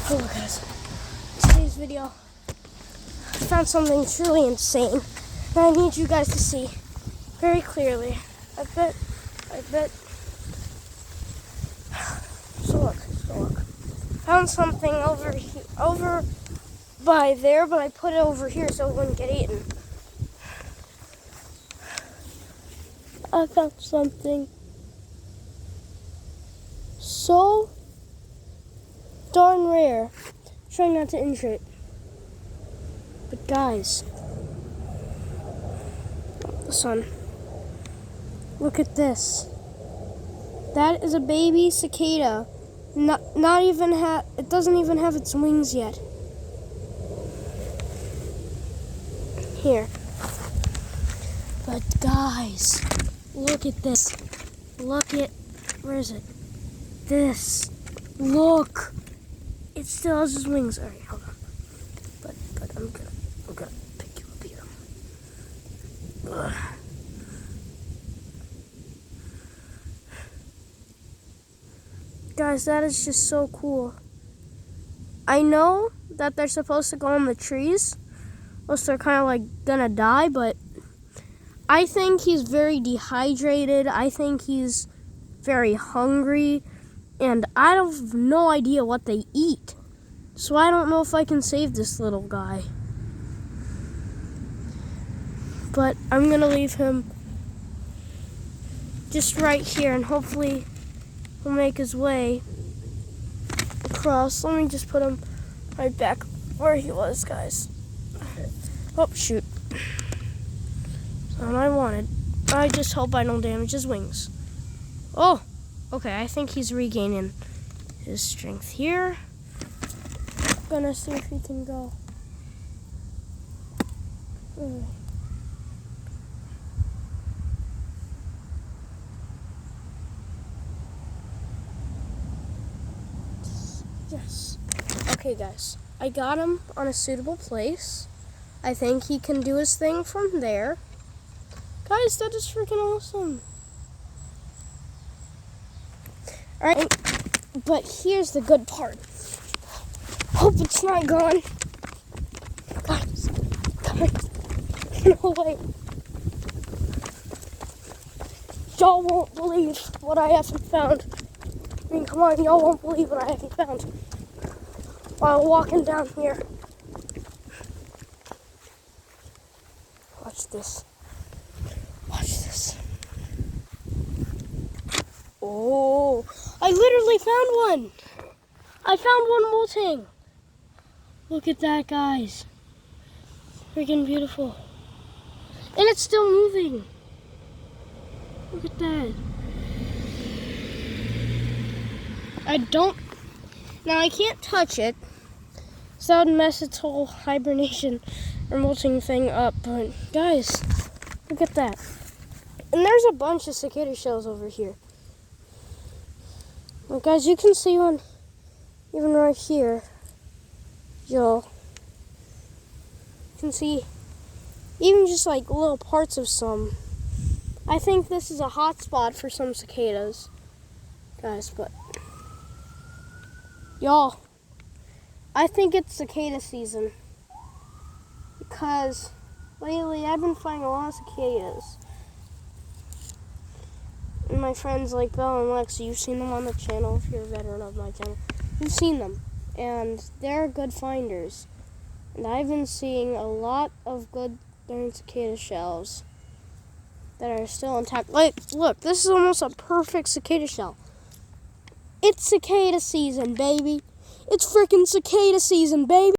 Hello guys, today's video, I found something truly insane that I need you guys to see very clearly. I bet. So look. Found something over here, over by there, but I put it over here so it wouldn't get eaten. I found something so darn rare. Trying not to injure it. But guys, the sun. Look at this. That is a baby cicada. It doesn't even have its wings yet. Here. But guys, look at this. Where is it? This. Look. It still has its wings. Alright, hold on. But I'm gonna pick you up here. Ugh. Guys, that is just so cool. I know that they're supposed to go in the trees, else they're kind of like gonna die, but I think he's very dehydrated. I think he's very hungry, and I have no idea what they eat. So I don't know if I can save this little guy. But I'm gonna leave him just right here, and hopefully he'll make his way across. Let me just put him right back where he was, guys. Oh, shoot. That's not what I wanted. I just hope I don't damage his wings. Oh, okay, I think he's regaining his strength here. Gonna see if he can go. Yes. Okay, guys. I got him on a suitable place. I think he can do his thing from there. Guys, that is freaking awesome. Alright, but here's the good part. Hope it's not gone. Guys. No way. Y'all won't believe what I haven't found. I mean, come on, y'all won't believe what I haven't found while walking down here. Watch this. Oh, I literally found one. I found one molting. Look at that, guys. Freaking beautiful. And it's still moving. Look at that. Now I can't touch it, so that would mess its whole hibernation or molting thing up, but guys, look at that. And there's a bunch of cicada shells over here. Well, guys, you can see one even right here. Y'all can see even just like little parts of some. I think this is a hot spot for some cicadas, guys, but y'all, I think it's cicada season because lately I've been finding a lot of cicadas. And my friends like Belle and Lex, you've seen them on the channel. If you're a veteran of my channel, you've seen them, and they're good finders. And I've been seeing a lot of good darn cicada shells that are still intact. Like, look, this is almost a perfect cicada shell. It's cicada season, baby. It's freaking cicada season, baby.